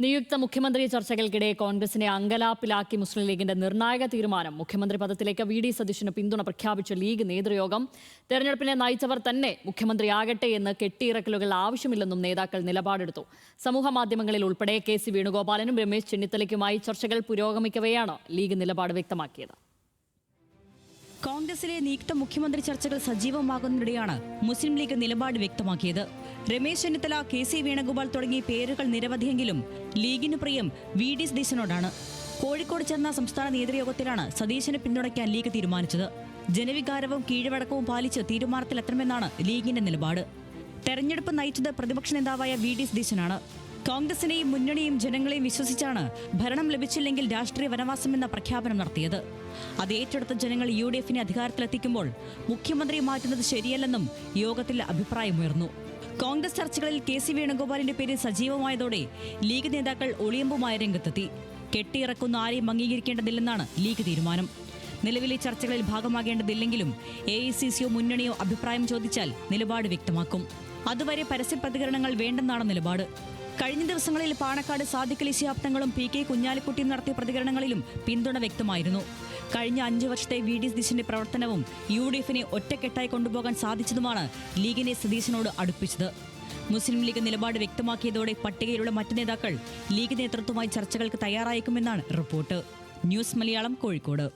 നിയുക്ത മുഖ്യമന്ത്രി ചർച്ചകൾക്കിടെ കോൺഗ്രസിനെ അങ്കലാപ്പിലാക്കി മുസ്ലിം ലീഗിന്റെ നിർണായക തീരുമാനം. മുഖ്യമന്ത്രി പദത്തിലേക്ക് വി ഡി സതീശന് പിന്തുണ പ്രഖ്യാപിച്ച ലീഗ് നേതൃയോഗം തെരഞ്ഞെടുപ്പിനെ നയിച്ചവർ തന്നെ മുഖ്യമന്ത്രിയാകട്ടെ എന്ന് കെട്ടിയിറക്കലുകൾ ആവശ്യമില്ലെന്നും നേതാക്കൾ നിലപാടെടുത്തു. സമൂഹമാധ്യമങ്ങളിൽ ഉൾപ്പെടെ കെ.സി. വേണുഗോപാലനും രമേശ് ചെന്നിത്തലയ്ക്കുമായി ചർച്ചകൾ പുരോഗമിക്കവെയാണ് ലീഗ് നിലപാട് വ്യക്തമാക്കിയത്. കോൺഗ്രസിലെ നിയുക്ത മുഖ്യമന്ത്രി ചർച്ചകൾ സജീവമാകുന്നതിനിടെയാണ് മുസ്ലിം ലീഗ് നിലപാട് വ്യക്തമാക്കിയത്. രമേശ് ചെന്നിത്തല, കെ.സി. വേണുഗോപാൽ തുടങ്ങിയ പേരുകൾ നിരവധിയെങ്കിലും ലീഗിന് പ്രിയം വി ഡി സതീശനോടാണ്. കോഴിക്കോട് ചേർന്ന സംസ്ഥാന നേതൃയോഗത്തിലാണ് സതീശനെ പിന്തുണയ്ക്കാൻ ലീഗ് തീരുമാനിച്ചത്. ജനവികാരവും കീഴ്വഴക്കവും പാലിച്ച് തീരുമാനത്തിലെത്തണമെന്നാണ് ലീഗിന്റെ നിലപാട്. തെരഞ്ഞെടുപ്പ് നയിച്ചത് പ്രതിപക്ഷ നേതാവായ വി ഡി സതീശനാണ്. കോൺഗ്രസിനെയും മുന്നണിയും ജനങ്ങളെയും വിശ്വസിച്ചാണ് ഭരണം ലഭിച്ചില്ലെങ്കിൽ രാഷ്ട്രീയ വനവാസമെന്ന പ്രഖ്യാപനം നടത്തിയത്. അത് ഏറ്റെടുത്ത ജനങ്ങൾ UDF-നെ അധികാരത്തിലെത്തിക്കുമ്പോൾ മുഖ്യമന്ത്രിയെ മാറ്റുന്നത് ശരിയല്ലെന്നും യോഗത്തിൽ അഭിപ്രായമുയർന്നു. കോൺഗ്രസ് ചർച്ചകളിൽ കെ.സി. വേണുഗോപാലിന്റെ പേര് സജീവമായതോടെ ലീഗ് നേതാക്കൾ ഒളിയമ്പുമായി രംഗത്തെത്തി. കെട്ടിയിറക്കുന്ന ആരെയും അംഗീകരിക്കേണ്ടതില്ലെന്നാണ് ലീഗ് തീരുമാനം. നിലവിലെ ചർച്ചകളിൽ ഭാഗമാകേണ്ടതില്ലെങ്കിലും AICC-യോ മുന്നണിയോ അഭിപ്രായം ചോദിച്ചാൽ നിലപാട് വ്യക്തമാക്കും. അതുവരെ പരസ്യ പ്രതികരണങ്ങൾ വേണ്ടെന്നാണ് നിലപാട്. കഴിഞ്ഞ ദിവസങ്ങളിൽ പാണക്കാട് സാദിഖ് അലി ശിഹാബ് തങ്ങളും P.K. കുഞ്ഞാലിക്കുട്ടിയും നടത്തിയ പ്രതികരണങ്ങളിലും പിന്തുണ വ്യക്തമായിരുന്നു. കഴിഞ്ഞ 5 വർഷത്തെ വി ഡി സതീശന്റെ പ്രവർത്തനവും UDF-നെ ഒറ്റക്കെട്ടായി കൊണ്ടുപോകാൻ സാധിച്ചതുമാണ് ലീഗിനെ സതീശനോട് അടുപ്പിച്ചത്. മുസ്ലിം ലീഗ് നിലപാട് വ്യക്തമാക്കിയതോടെ പട്ടികയിലുള്ള മറ്റ് നേതാക്കൾ ലീഗ് നേതൃത്വവുമായി ചർച്ചകൾക്ക് തയ്യാറായേക്കുമെന്നാണ് റിപ്പോർട്ട്. ന്യൂസ് മലയാളം, കോഴിക്കോട്.